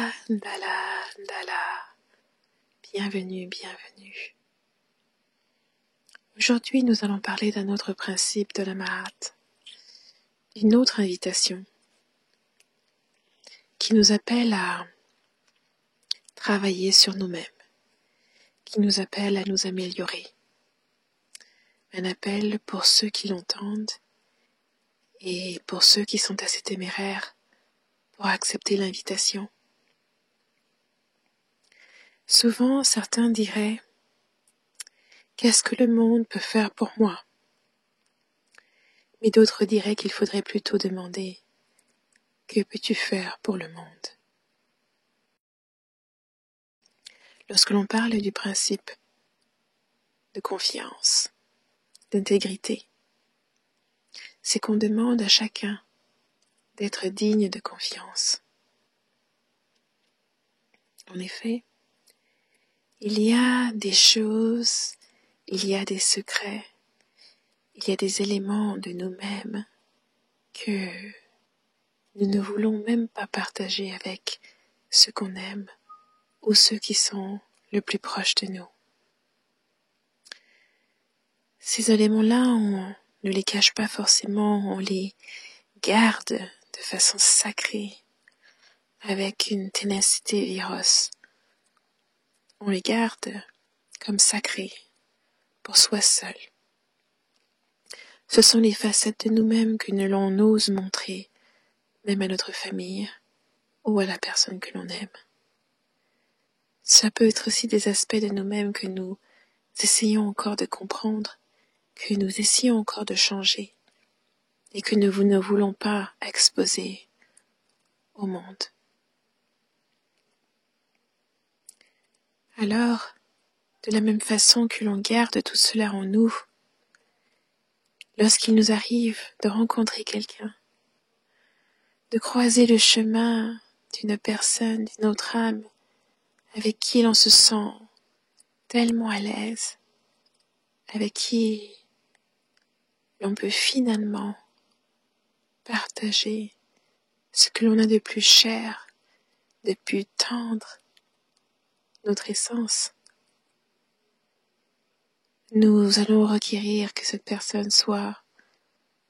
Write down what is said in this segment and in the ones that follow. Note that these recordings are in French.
Ndala, Ndala, Ndala. Bienvenue, bienvenue. Aujourd'hui, nous allons parler d'un autre principe de la Mahat, d'une autre invitation qui nous appelle à travailler sur nous-mêmes, qui nous appelle à nous améliorer. Un appel pour ceux qui l'entendent et pour ceux qui sont assez téméraires pour accepter l'invitation. Souvent, certains diraient « Qu'est-ce que le monde peut faire pour moi ?» Mais d'autres diraient qu'il faudrait plutôt demander « Que peux-tu faire pour le monde ?» Lorsque l'on parle du principe de confiance, d'intégrité, c'est qu'on demande à chacun d'être digne de confiance. En effet, il y a des choses, il y a des secrets, il y a des éléments de nous-mêmes que nous ne voulons même pas partager avec ceux qu'on aime ou ceux qui sont le plus proches de nous. Ces éléments-là, on ne les cache pas forcément, on les garde de façon sacrée, avec une ténacité féroce. On les garde comme sacrés pour soi seul. Ce sont les facettes de nous-mêmes que l'on n'ose montrer, même à notre famille ou à la personne que l'on aime. Ça peut être aussi des aspects de nous-mêmes que nous essayons encore de comprendre, que nous essayons encore de changer et que nous ne voulons pas exposer au monde. Alors, de la même façon que l'on garde tout cela en nous, lorsqu'il nous arrive de rencontrer quelqu'un, de croiser le chemin d'une personne, d'une autre âme, avec qui l'on se sent tellement à l'aise, avec qui l'on peut finalement partager ce que l'on a de plus cher, de plus tendre, notre essence. Nous allons requérir que cette personne soit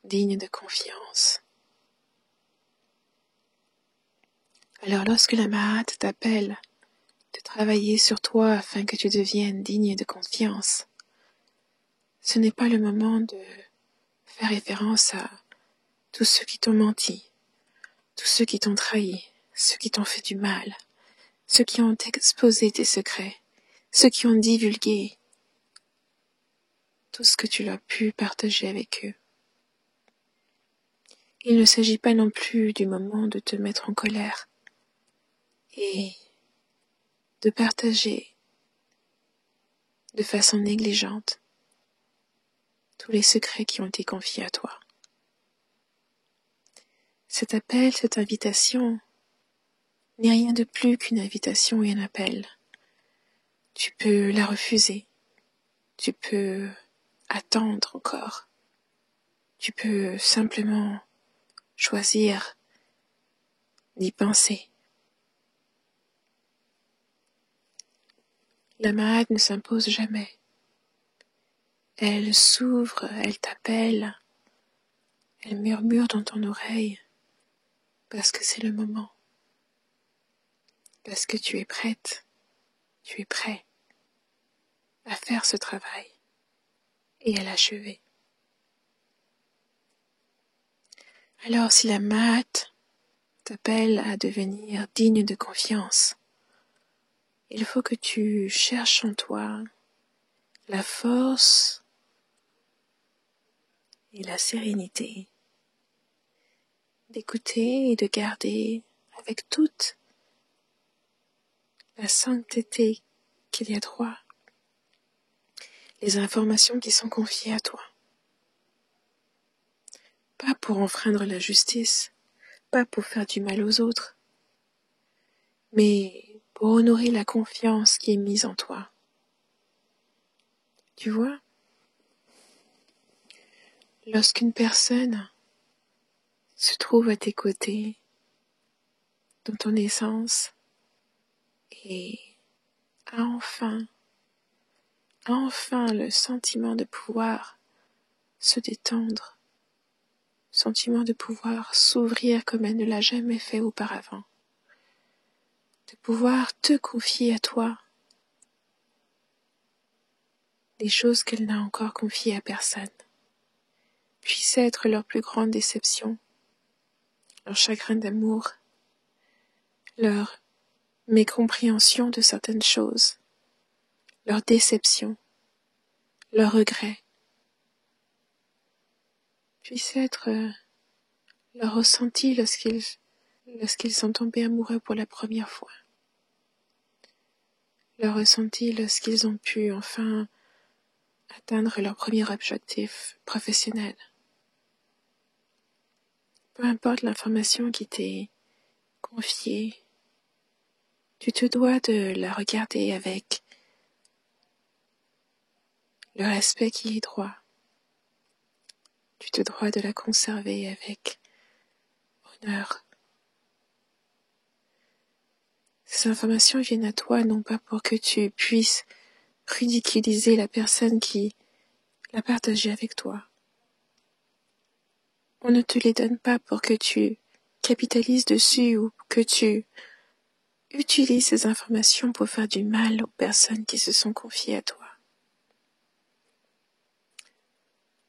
digne de confiance. Alors lorsque la Mahat t'appelle de travailler sur toi afin que tu deviennes digne de confiance, ce n'est pas le moment de faire référence à tous ceux qui t'ont menti, tous ceux qui t'ont trahi, ceux qui t'ont fait du mal, ceux qui ont exposé tes secrets, ceux qui ont divulgué tout ce que tu as pu partager avec eux. Il ne s'agit pas non plus du moment de te mettre en colère et de partager de façon négligente tous les secrets qui ont été confiés à toi. Cet appel, cette invitation n'est rien de plus qu'une invitation et un appel. Tu peux la refuser, tu peux attendre encore, tu peux simplement choisir d'y penser. La Mahat ne s'impose jamais. Elle s'ouvre, elle t'appelle, elle murmure dans ton oreille parce que c'est le moment, parce que tu es prête, tu es prêt à faire ce travail et à l'achever. Alors si la Mahat t'appelle à devenir digne de confiance, il faut que tu cherches en toi la force et la sérénité d'écouter et de garder avec toute la sainteté qu'il y a droit les informations qui sont confiées à toi. Pas pour enfreindre la justice, pas pour faire du mal aux autres, mais pour honorer la confiance qui est mise en toi. Tu vois, lorsqu'une personne se trouve à tes côtés, dans ton essence, et a enfin le sentiment de pouvoir se détendre, sentiment de pouvoir s'ouvrir comme elle ne l'a jamais fait auparavant, de pouvoir te confier à toi des choses qu'elle n'a encore confiées à personne, puisse être leur plus grande déception, leur chagrin d'amour, leur mécompréhension de certaines choses, leur déception, leur regret, puisse être leur ressenti lorsqu'ils sont tombés amoureux pour la première fois, leur ressenti lorsqu'ils ont pu enfin atteindre leur premier objectif professionnel. Peu importe l'information qui t'est confiée, tu te dois de la regarder avec le respect qui est droit. Tu te dois de la conserver avec honneur. Ces informations viennent à toi non pas pour que tu puisses ridiculiser la personne qui l'a partagée avec toi. On ne te les donne pas pour que tu capitalises dessus ou que tu utilises ces informations pour faire du mal aux personnes qui se sont confiées à toi.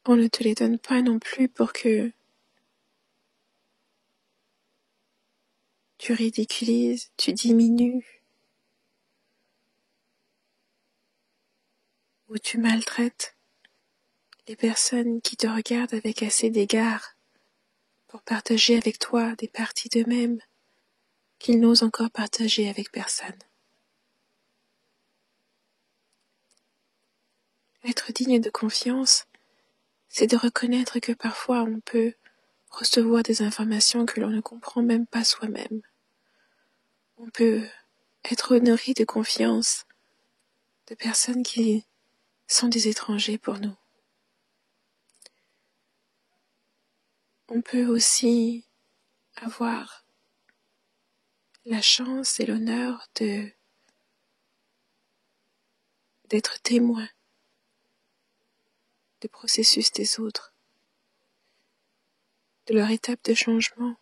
On ne te les donne pas non plus pour que tu ridiculises, tu diminues ou tu maltraites les personnes qui te regardent avec assez d'égard pour partager avec toi des parties d'eux-mêmes qu'ils n'osent encore partager avec personne. Être digne de confiance, c'est de reconnaître que parfois on peut recevoir des informations que l'on ne comprend même pas soi-même. On peut être honoré de confiance de personnes qui sont des étrangers pour nous. On peut aussi avoir la chance et l'honneur d'être témoin du processus des autres, de leur étape de changement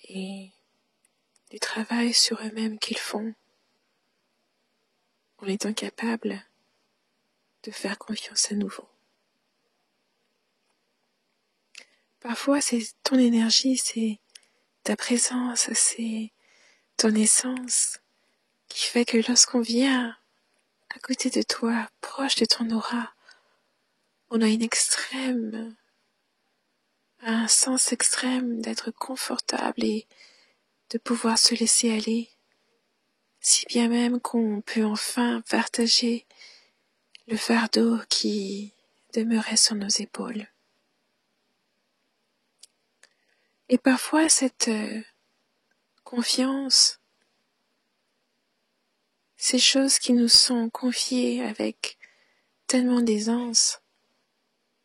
et du travail sur eux-mêmes qu'ils font en étant capables de faire confiance à nouveau. Parfois, c'est ton énergie, c'est ta présence, c'est ton essence qui fait que lorsqu'on vient à côté de toi, proche de ton aura, on a un sens extrême d'être confortable et de pouvoir se laisser aller, si bien même qu'on peut enfin partager le fardeau qui demeurait sur nos épaules. Et parfois cette confiance, ces choses qui nous sont confiées avec tellement d'aisance,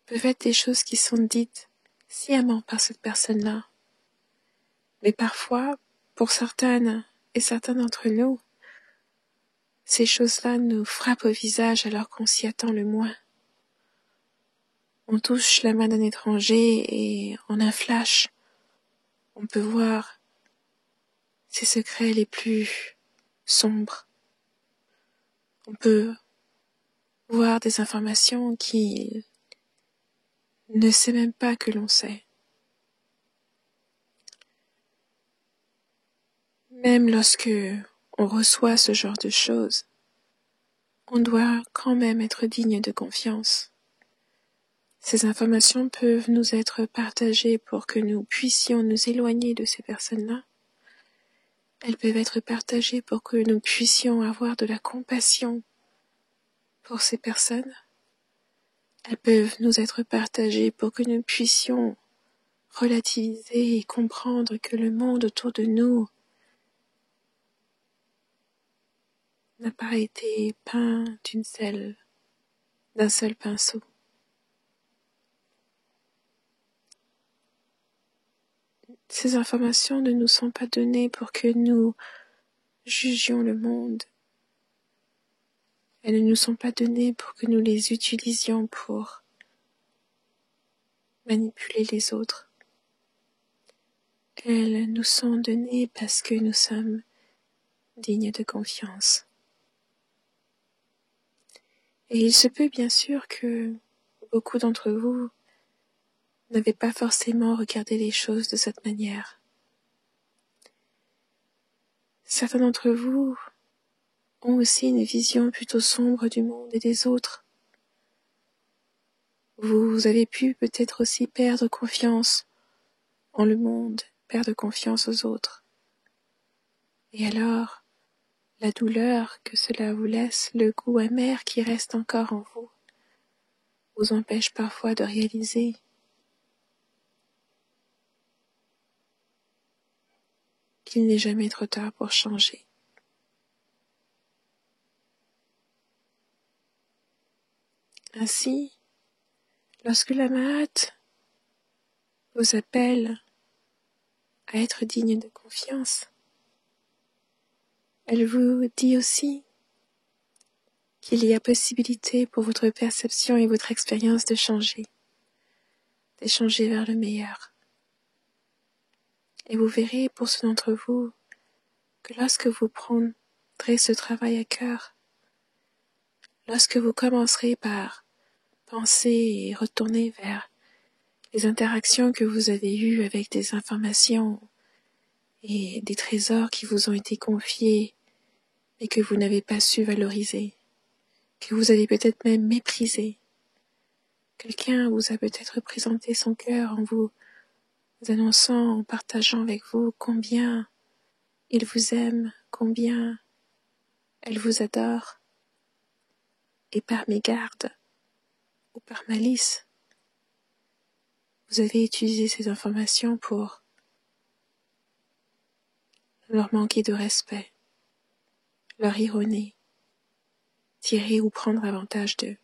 peuvent être des choses qui sont dites sciemment par cette personne-là. Mais parfois, pour certaines et certains d'entre nous, ces choses-là nous frappent au visage alors qu'on s'y attend le moins. On touche la main d'un étranger et en un flash, on peut voir ses secrets les plus sombres. On peut voir des informations qu'il ne sait même pas que l'on sait. Même lorsque on reçoit ce genre de choses, on doit quand même être digne de confiance. Ces informations peuvent nous être partagées pour que nous puissions nous éloigner de ces personnes-là. Elles peuvent être partagées pour que nous puissions avoir de la compassion pour ces personnes. Elles peuvent nous être partagées pour que nous puissions relativiser et comprendre que le monde autour de nous n'a pas été peint d'un seul pinceau. Ces informations ne nous sont pas données pour que nous jugions le monde. Elles ne nous sont pas données pour que nous les utilisions pour manipuler les autres. Elles nous sont données parce que nous sommes dignes de confiance. Et il se peut bien sûr que beaucoup d'entre vous n'avez pas forcément regardé les choses de cette manière. Certains d'entre vous ont aussi une vision plutôt sombre du monde et des autres. Vous avez pu peut-être aussi perdre confiance en le monde, perdre confiance aux autres. Et alors, la douleur que cela vous laisse, le goût amer qui reste encore en vous empêche parfois de réaliser qu'il n'est jamais trop tard pour changer. Ainsi, lorsque la Mahat vous appelle à être digne de confiance, elle vous dit aussi qu'il y a possibilité pour votre perception et votre expérience de changer vers le meilleur. Et vous verrez pour ceux d'entre vous que lorsque vous prendrez ce travail à cœur, lorsque vous commencerez par penser et retourner vers les interactions que vous avez eues avec des informations et des trésors qui vous ont été confiés et que vous n'avez pas su valoriser, que vous avez peut-être même méprisé. Quelqu'un vous a peut-être présenté son cœur en vous annonçant, en partageant avec vous combien il vous aime, combien elle vous adore, et par mégarde ou par malice, vous avez utilisé ces informations pour leur manquer de respect, leur ironie, tirer ou prendre avantage d'eux.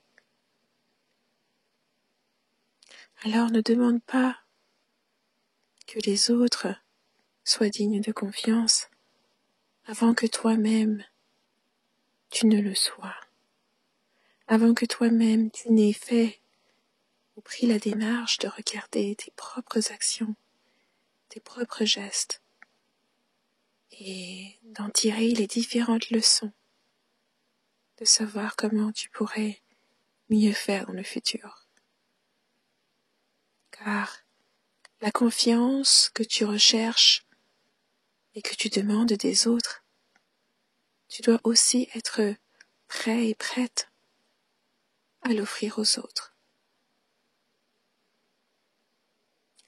Alors ne demande pas que les autres soient dignes de confiance avant que toi-même tu ne le sois, avant que toi-même tu n'aies fait ou pris la démarche de regarder tes propres actions, tes propres gestes et d'en tirer les différentes leçons, de savoir comment tu pourrais mieux faire dans le futur. Car la confiance que tu recherches et que tu demandes des autres, tu dois aussi être prêt et prête à l'offrir aux autres.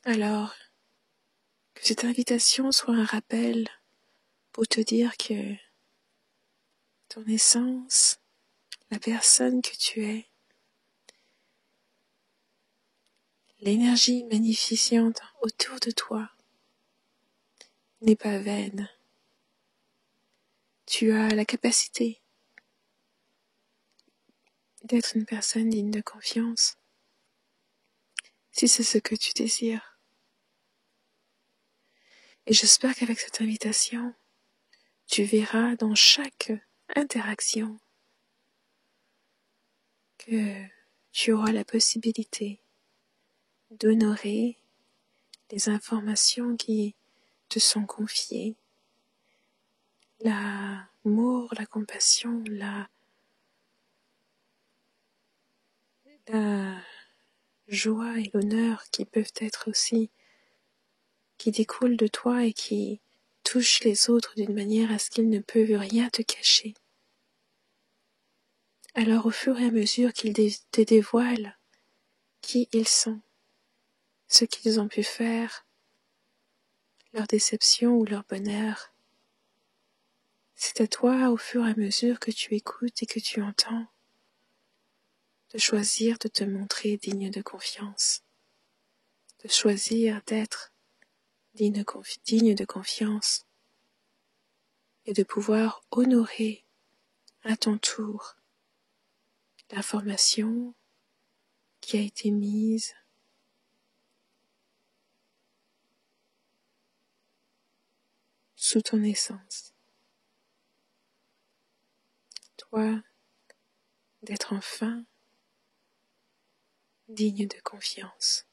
Alors, que cette invitation soit un rappel pour te dire que ton essence, la personne que tu es, l'énergie magnificente autour de toi n'est pas vaine. Tu as la capacité d'être une personne digne de confiance, si c'est ce que tu désires. Et j'espère qu'avec cette invitation, tu verras dans chaque interaction que tu auras la possibilité d'honorer les informations qui te sont confiées, l'amour, la compassion, la joie et l'honneur qui peuvent être aussi, qui découlent de toi et qui touchent les autres d'une manière à ce qu'ils ne peuvent rien te cacher. Alors au fur et à mesure qu'ils te dévoilent qui ils sont, ce qu'ils ont pu faire, leur déception ou leur bonheur, c'est à toi au fur et à mesure que tu écoutes et que tu entends de choisir de te montrer digne de confiance, de choisir d'être digne de confiance et de pouvoir honorer à ton tour l'information qui a été mise sous ton essence. Toi, d'être enfin digne de confiance.